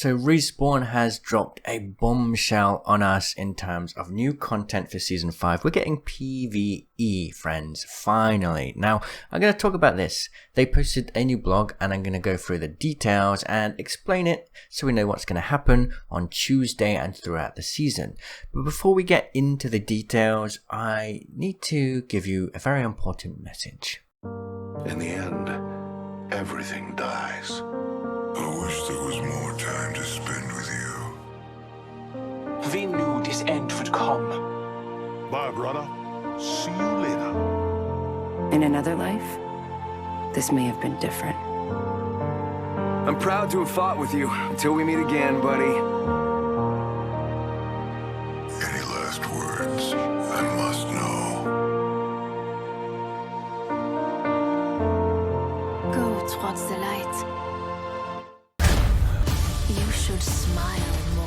So Respawn has dropped a bombshell on us in terms of new content for Season 5. We're getting PVE, friends, finally. Now, I'm going to talk about this. They posted a new blog and I'm going to go through the details and explain it so we know what's going to happen on Tuesday and throughout the season. But before we get into the details, I need to give you a very important message. In the end, everything dies. I wish there was more time to spend with you. We knew this end would come. Bye, brother. See you later. In another life, this may have been different. I'm proud to have fought with you. Until we meet again, buddy. Any last words? I must know. Go towards the light. You should smile more.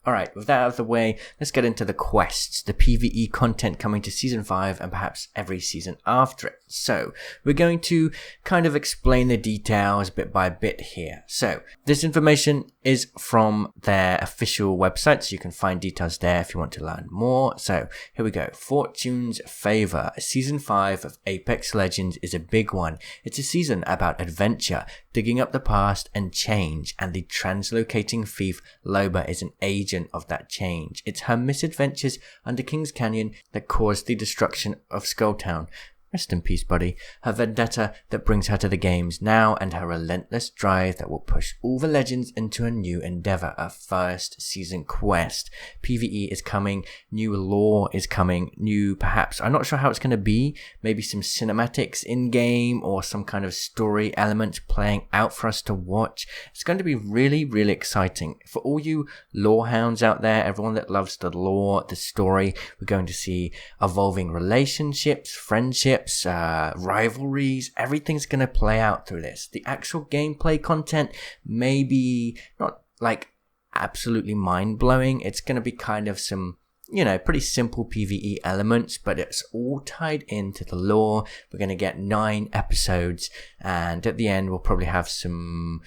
Alright, with that out of the way, let's get into the quests, the PvE content coming to Season 5 and perhaps every season after it. So, we're going to kind of explain the details bit by bit here. So, this information is from their official website, so you can find details there if you want to learn more. So, here we go. Fortune's Favor. Season 5 of Apex Legends is a big one. It's a season about adventure, digging up the past and change, and the translocating thief Loba is an agent of that change. It's her misadventures under King's Canyon that caused the destruction of Skulltown. Rest in peace, buddy. Her vendetta that brings her to the games now, and her relentless drive that will push all the legends into a new endeavor, a first season quest. PvE is coming, new lore is coming, new perhaps, I'm not sure how it's going to be, maybe some cinematics in game or some kind of story element playing out for us to watch. It's going to be really, really exciting. For all you lore hounds out there, everyone that loves the lore, the story, we're going to see evolving relationships, friendships, rivalries, everything's going to play out through this. The actual gameplay content may be not like absolutely mind-blowing. It's going to be kind of some, pretty simple PvE elements, but it's all tied into the lore. We're going to get 9 episodes, and at the end we'll probably have some,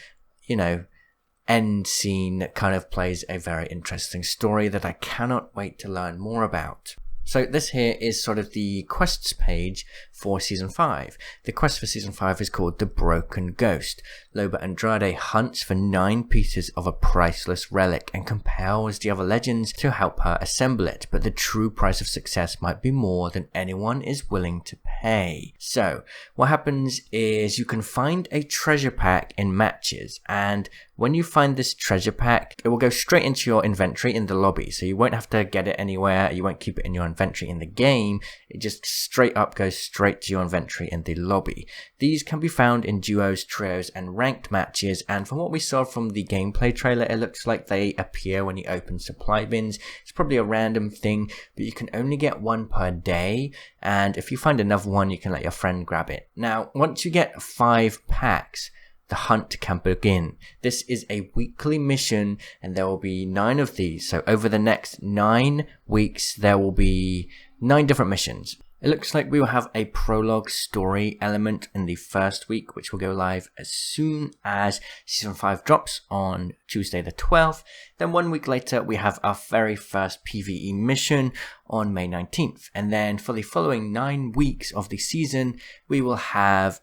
end scene that kind of plays a very interesting story that I cannot wait to learn more about. So this here is sort of the quests page for Season 5. The quest for Season 5 is called The Broken Ghost. Loba Andrade hunts for 9 pieces of a priceless relic and compels the other legends to help her assemble it, but the true price of success might be more than anyone is willing to pay. So, what happens is you can find a treasure pack in matches, and when you find this treasure pack, it will go straight into your inventory in the lobby, so you won't have to get it anywhere, you won't keep it in your inventory in the game, it just straight up goes straight to your inventory in the lobby. These can be found in duos, trios, and ranked matches, and from what we saw from the gameplay trailer, it looks like they appear when you open supply bins. It's probably a random thing, but you can only get 1 per day, and if you find another one, you can let your friend grab it. Now, once you get 5 packs, the hunt can begin. This is a weekly mission, and there will be 9 of these. So over the next 9 weeks, there will be 9 different missions. It looks like we will have a prologue story element in the first week, which will go live as soon as Season 5 drops on Tuesday the 12th. Then 1 week later, we have our very first PvE mission on May 19th. And then for the following 9 weeks of the season, we will have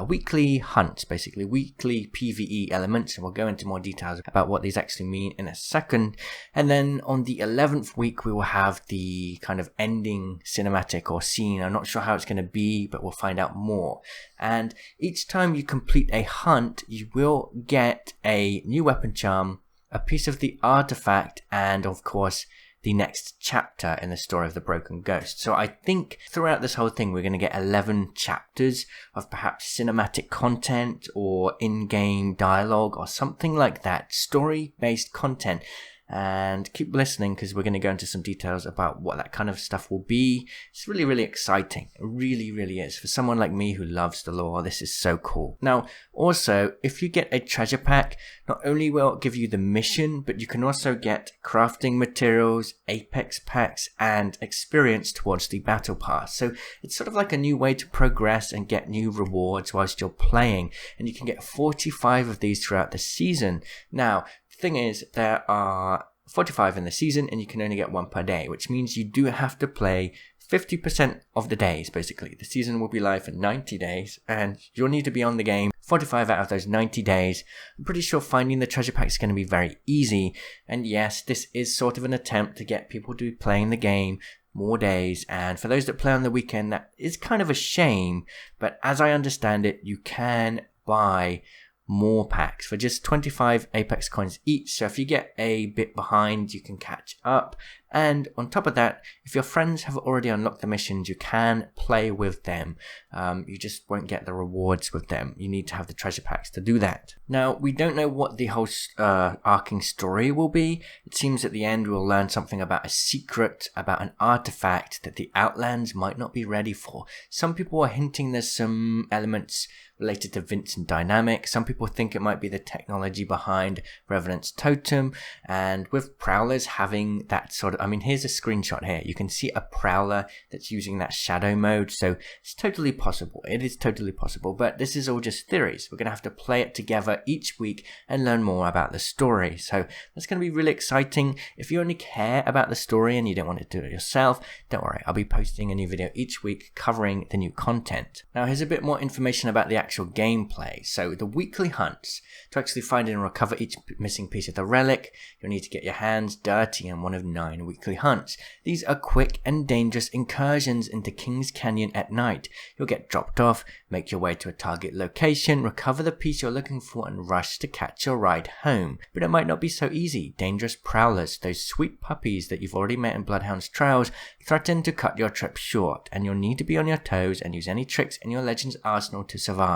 weekly hunts, basically weekly PvE elements, and we'll go into more details about what these actually mean in a second. And then on the 11th week, we will have the kind of ending cinematic or scene. I'm not sure how it's going to be, but we'll find out more. And each time you complete a hunt, you will get a new weapon charm, a piece of the artifact, and of course the next chapter in the story of the Broken Ghost. So I think throughout this whole thing, we're going to get 11 chapters of perhaps cinematic content or in-game dialogue or something like that, story-based content. And keep listening because we're going to go into some details about what that kind of stuff will be. It's really, really exciting. It really, really is. For someone like me who loves the lore, this is so cool. Now, also, if you get a treasure pack, not only will it give you the mission, but you can also get crafting materials, apex packs, and experience towards the battle pass. So it's sort of like a new way to progress and get new rewards whilst you're playing. And you can get 45 of these throughout the season. Now, The thing is, there are 45 in the season and you can only get one per day, which means you do have to play 50% of the days, basically. The season will be live for 90 days and you'll need to be on the game 45 out of those 90 days. I'm pretty sure finding the treasure pack is going to be very easy. And yes, this is sort of an attempt to get people to be playing the game more days. And for those that play on the weekend, that is kind of a shame. But as I understand it, you can buy more packs for just 25 Apex coins each. So if you get a bit behind, you can catch up. And on top of that, if your friends have already unlocked the missions, you can play with them. You just won't get the rewards with them. You need to have the treasure packs to do that. Now, we don't know what the whole arcing story will be. It seems at the end we'll learn something about a secret, about an artifact that the Outlands might not be ready for. Some people are hinting there's some elements related to Vincent Dynamics. Some people think it might be the technology behind Revenant's Totem, and with Prowlers having that sort of, I mean, here's a screenshot here. You can see a Prowler that's using that shadow mode, so it's totally possible. It is totally possible, but this is all just theories. We're going to have to play it together each week and learn more about the story, so that's going to be really exciting. If you only care about the story and you don't want to do it yourself, don't worry, I'll be posting a new video each week covering the new content. Now, here's a bit more information about the actual gameplay. So the weekly hunts, to actually find and recover each missing piece of the relic, you'll need to get your hands dirty on one of 9 weekly hunts. These are quick and dangerous incursions into Kings Canyon at night. You'll get dropped off, make your way to a target location, recover the piece you're looking for, and rush to catch your ride home. But it might not be so easy. Dangerous prowlers, those sweet puppies that you've already met in Bloodhound's trails, threaten to cut your trip short, and you'll need to be on your toes and use any tricks in your Legend's arsenal to survive.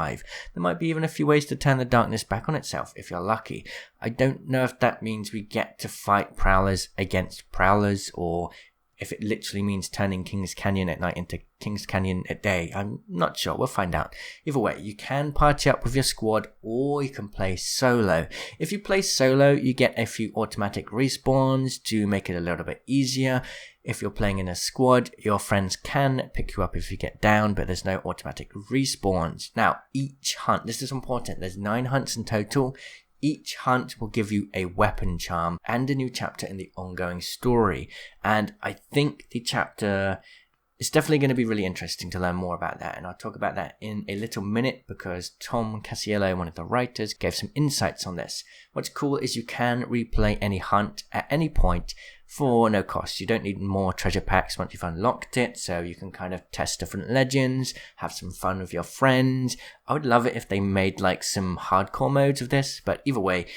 There might be even a few ways to turn the darkness back on itself if you're lucky. I don't know if that means we get to fight prowlers against prowlers, or if it literally means turning Kings Canyon at night into Kings Canyon at day. I'm not sure, we'll find out. Either way, you can party up with your squad or you can play solo. If you play solo, you get a few automatic respawns to make it a little bit easier. If you're playing in a squad, your friends can pick you up if you get down, but there's no automatic respawns. Now, each hunt, this is important, there's 9 hunts in total. Each hunt will give you a weapon charm and a new chapter in the ongoing story. And I think the chapter is definitely going to be really interesting to learn more about that. And I'll talk about that in a little minute because Tom Casiello, one of the writers, gave some insights on this. What's cool is you can replay any hunt at any point for no cost. You don't need more treasure packs once you've unlocked it, so you can kind of test different legends, have some fun with your friends. I would love it if they made like some hardcore modes of this, but either way,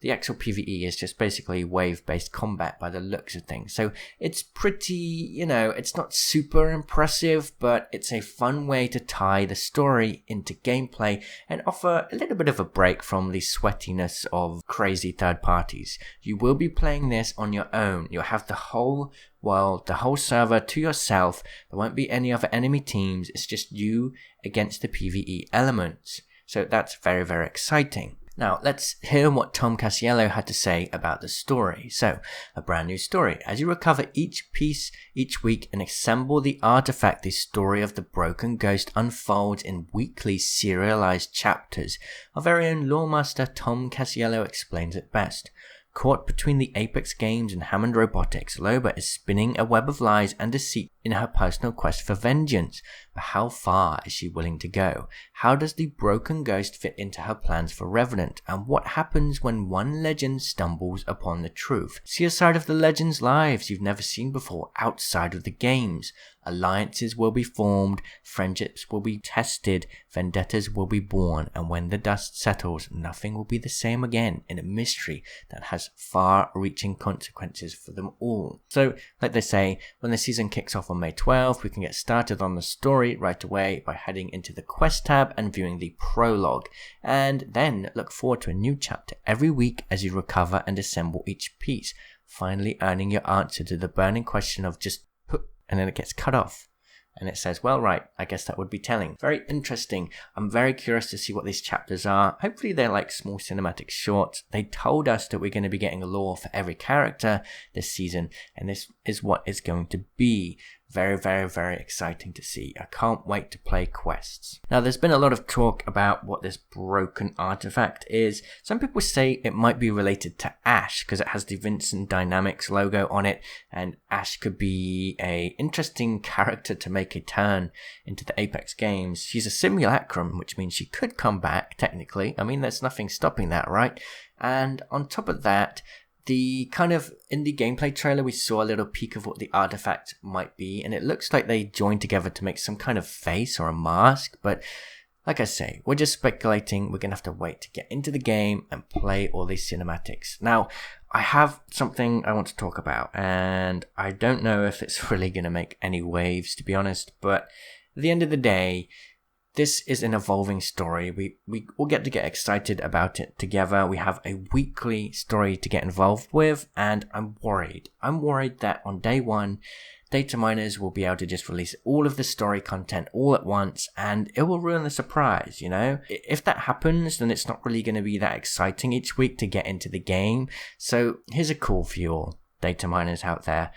the actual PVE is just basically wave-based combat by the looks of things. So it's pretty, it's not super impressive, but it's a fun way to tie the story into gameplay and offer a little bit of a break from the sweatiness of crazy third parties. You will be playing this on your own. You'll have the whole world, the whole server to yourself. There won't be any other enemy teams. It's just you against the PVE elements. So that's very, very exciting. Now, let's hear what Tom Casiello had to say about the story. So, a brand new story. As you recover each piece each week and assemble the artifact, the story of the Broken Ghost unfolds in weekly serialized chapters. Our very own loremaster Tom Casiello explains it best. Caught between the Apex Games and Hammond Robotics, Loba is spinning a web of lies and deceit in her personal quest for vengeance. But how far is she willing to go? How does the Broken Ghost fit into her plans for Revenant? And what happens when one legend stumbles upon the truth? See a side of the legend's lives you've never seen before outside of the games. Alliances will be formed, friendships will be tested, vendettas will be born, and when the dust settles, nothing will be the same again in a mystery that has far-reaching consequences for them all. So, like they say, when the season kicks off on May 12th, we can get started on the story right away by heading into the quest tab and viewing the prologue, and then look forward to a new chapter every week as you recover and assemble each piece, finally earning your answer to the burning question of just and then it gets cut off and it says, well, right, I guess that would be telling. Very interesting. I'm very curious to see what these chapters are. Hopefully they're like small cinematic shorts. They told us that we're going to be getting a lore for every character this season, and this is what it's going to be. very, very, very exciting to see. I can't wait to play quests. Now, there's been a lot of talk about what this broken artifact is. Some people say it might be related to Ash because it has the Vincent Dynamics logo on it, and Ash could be a interesting character to make a turn into the Apex games. She's a simulacrum, which means she could come back, technically. I mean, there's nothing stopping that, right? And on top of that, the kind of in the gameplay trailer, we saw a little peek of what the artifact might be, and it looks like they joined together to make some kind of face or a mask, but like I say, we're just speculating. We're going to have to wait to get into the game and play all these cinematics. Now, I have something I want to talk about, and I don't know if it's really going to make any waves, to be honest, but at the end of the day, this is an evolving story. We all get to get excited about it together. We have a weekly story to get involved with, and I'm worried. I'm worried that on day one, data miners will be able to just release all of the story content all at once, and it will ruin the surprise, you know? If that happens, then it's not really going to be that exciting each week to get into the game. So here's a call for you all, data miners out there.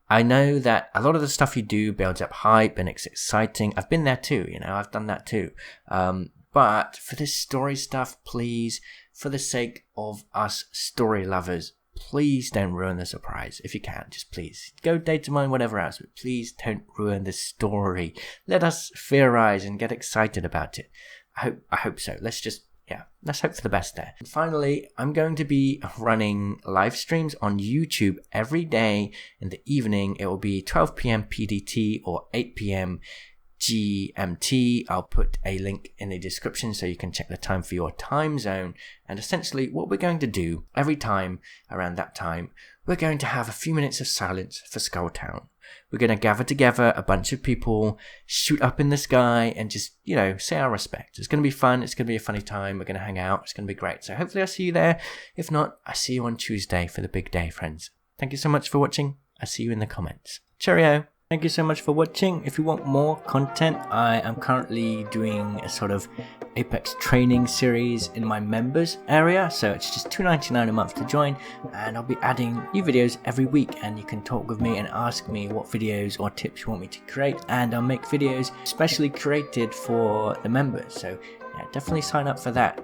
I know that a lot of the stuff you do builds up hype and it's exciting. I've been there too, you know, I've done that too. But for this story stuff, please, for the sake of us story lovers, please don't ruin the surprise. If you can, just please go data mine, whatever else, but please don't ruin the story. Let us theorize and get excited about it. I hope so. Let's hope for the best there. And finally, I'm going to be running live streams on YouTube every day in the evening. It will be 12 p.m. PDT or 8 p.m. GMT. I'll put a link in the description so you can check the time for your time zone. And essentially what we're going to do every time around that time, we're going to have a few minutes of silence for Skulltown. We're going to gather together a bunch of people, shoot up in the sky, and just, you know, say our respect. It's going to be fun. It's going to be a funny time. We're going to hang out. It's going to be great. So hopefully I'll see you there. If not, I'll see you on Tuesday for the big day, friends. Thank you so much for watching. I'll see you in the comments. Cheerio. Thank you so much for watching. If you want more content, I am currently doing a sort of Apex training series in my members area, so it's just $2.99 a month to join, and I'll be adding new videos every week, and you can talk with me and ask me what videos or tips you want me to create, and I'll make videos specially created for the members. So yeah, definitely sign up for that.